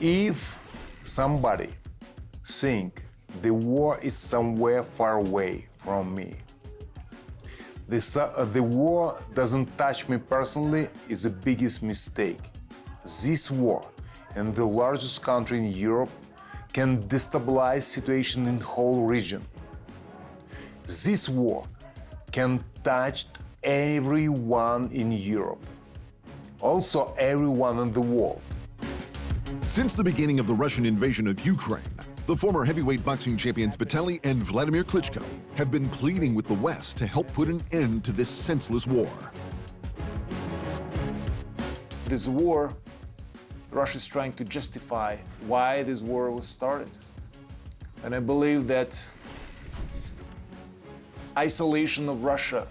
If somebody think the war is somewhere far away from me, the war doesn't touch me personally is the biggest mistake. This war, in the largest country in Europe, can destabilize situation in the whole region. This war can touch everyone in Europe, also everyone in the world. Since the beginning of the Russian invasion of Ukraine, the former heavyweight boxing champions Vitali and Wladimir Klitschko have been pleading with the West to help put an end to this senseless war. This war, Russia is trying to justify why this war was started. And I believe that isolation of Russia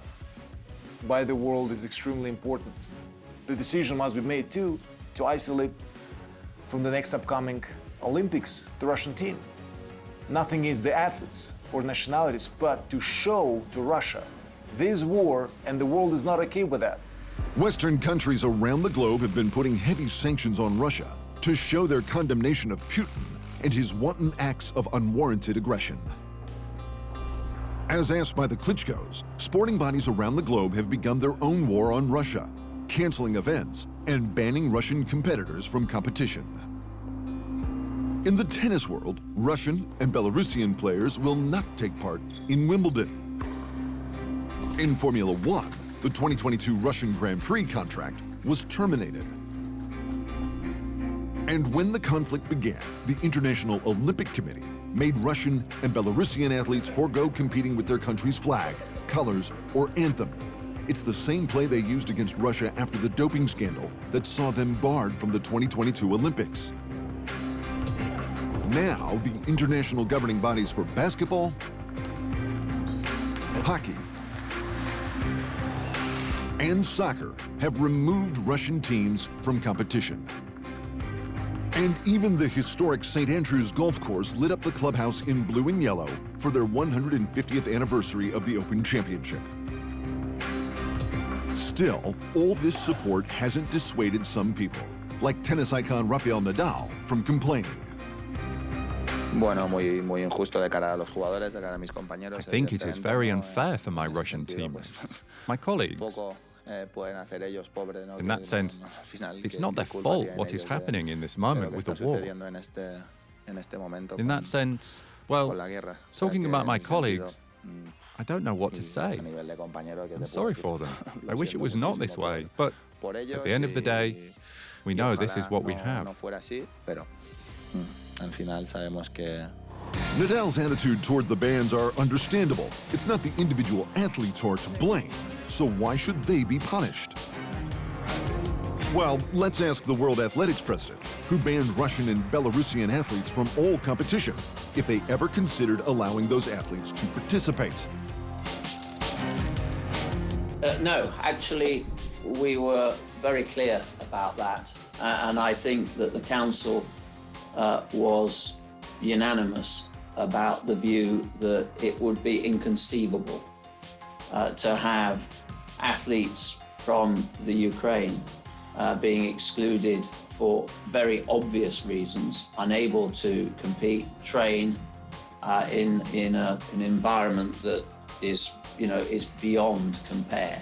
by the world is extremely important. The decision must be made too to isolate from the next upcoming Olympics the Russian team. Nothing is the athletes or nationalities, but to show to Russia this war, and the world is not okay with that. Western countries around the globe have been putting heavy sanctions on Russia to show their condemnation of Putin and his wanton acts of unwarranted aggression. As asked by the Klitschkos, sporting bodies around the globe have begun their own war on Russia, canceling events and banning Russian competitors from competition. In the tennis world, Russian and Belarusian players will not take part in Wimbledon. In Formula One, the 2022 Russian Grand Prix contract was terminated. And when the conflict began, the International Olympic Committee made Russian and Belarusian athletes forego competing with their country's flag, colors, or anthem. It's the same play they used against Russia after the doping scandal that saw them barred from the 2022 Olympics. Now, the international governing bodies for basketball, hockey, and soccer have removed Russian teams from competition. And even the historic St. Andrews Golf Course lit up the clubhouse in blue and yellow for their 150th anniversary of the Open Championship. Still, all this support hasn't dissuaded some people, like tennis icon Rafael Nadal, from complaining. I think it is very unfair for my Russian teammates, my colleagues. In that sense, it's not their fault what is happening in this moment with the war. In that sense, well, talking about my colleagues, I don't know what to say. I'm sorry for them. I wish it was not this way, but at the end of the day, we know this is what we have. Nadal's attitude toward the bans are understandable. It's not the individual athletes who are to blame, so why should they be punished? Well, let's ask the World Athletics president, who banned Russian and Belarusian athletes from all competition, if they ever considered allowing those athletes to participate. No, actually, we were very clear about that, and I think that the Council was unanimous about the view that it would be inconceivable to have athletes from the Ukraine being excluded for very obvious reasons, unable to compete, train in an environment that is beyond compare,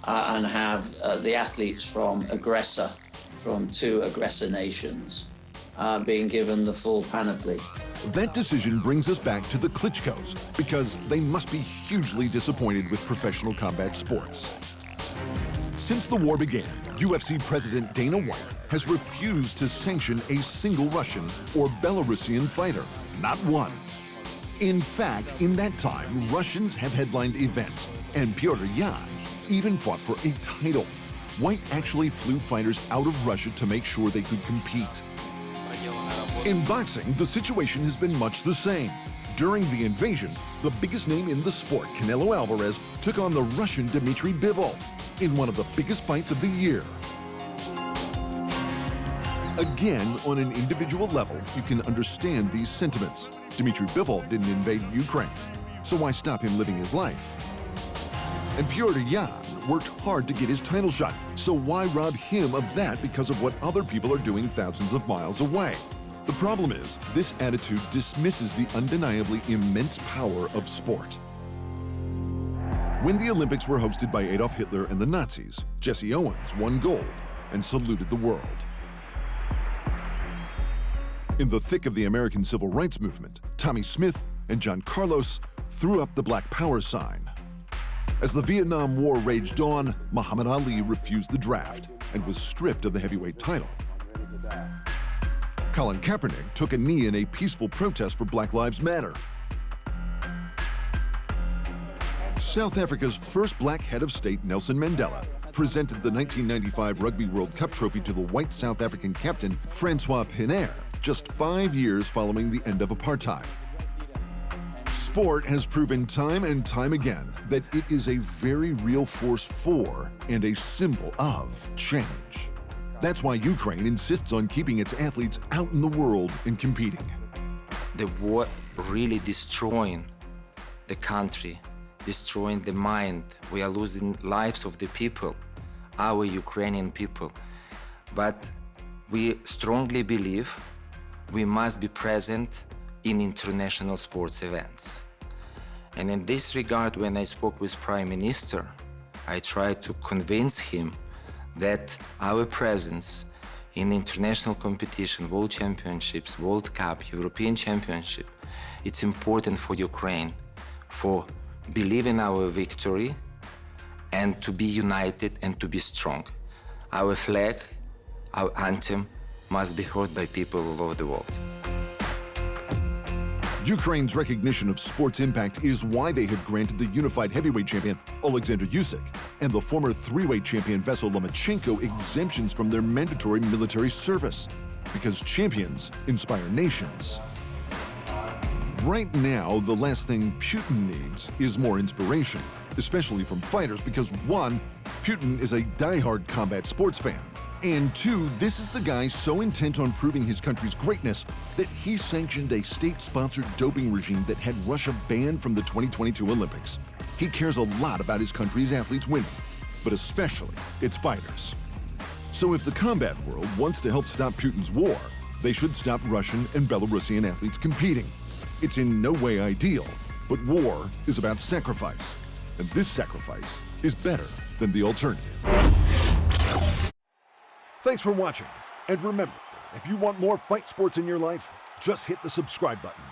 and have the athletes from two aggressor nations being given the full panoply. That decision brings us back to the Klitschkos, because they must be hugely disappointed with professional combat sports. Since the war began, UFC President Dana White has refused to sanction a single Russian or Belarusian fighter, not one. In fact, in that time, Russians have headlined events, and Petr Yan even fought for a title. White actually flew fighters out of Russia to make sure they could compete. In boxing, the situation has been much the same. During the invasion, the biggest name in the sport, Canelo Alvarez, took on the Russian Dmitry Bivol in one of the biggest fights of the year. Again, on an individual level, you can understand these sentiments. Dmitry Bivol didn't invade Ukraine, so why stop him living his life? And Petr Yan worked hard to get his title shot, so why rob him of that because of what other people are doing thousands of miles away? The problem is, this attitude dismisses the undeniably immense power of sport. When the Olympics were hosted by Adolf Hitler and the Nazis, Jesse Owens won gold and saluted the world. In the thick of the American Civil Rights Movement, Tommy Smith and John Carlos threw up the Black Power sign. As the Vietnam War raged on, Muhammad Ali refused the draft and was stripped of the heavyweight title. Colin Kaepernick took a knee in a peaceful protest for Black Lives Matter. South Africa's first black head of state, Nelson Mandela, presented the 1995 Rugby World Cup trophy to the white South African captain, Francois Pienaar, just 5 years following the end of apartheid. Sport has proven time and time again that it is a very real force for and a symbol of change. That's why Ukraine insists on keeping its athletes out in the world and competing. The war really destroying the country, destroying the mind. We are losing lives of the people, our Ukrainian people. But we strongly believe we must be present in international sports events. And in this regard, when I spoke with Prime Minister, I tried to convince him that our presence in international competition, World Championships, World Cup, European Championship, it's important for Ukraine, for believing our victory and to be united and to be strong. Our flag, our anthem must be heard by people all over the world. Ukraine's recognition of sports impact is why they have granted the unified heavyweight champion, Alexander Usyk, and the former three-weight champion, Vasyl Lomachenko, exemptions from their mandatory military service, because champions inspire nations. Right now, the last thing Putin needs is more inspiration, especially from fighters, because one, Putin is a die-hard combat sports fan, and two, this is the guy so intent on proving his country's greatness that he sanctioned a state-sponsored doping regime that had Russia banned from the 2022 Olympics. He cares a lot about his country's athletes winning, but especially its fighters. So if the combat world wants to help stop Putin's war, they should stop Russian and Belarusian athletes competing. It's in no way ideal, but war is about sacrifice, and this sacrifice is better than the alternative. Thanks for watching, and remember, if you want more fight sports in your life, just hit the subscribe button.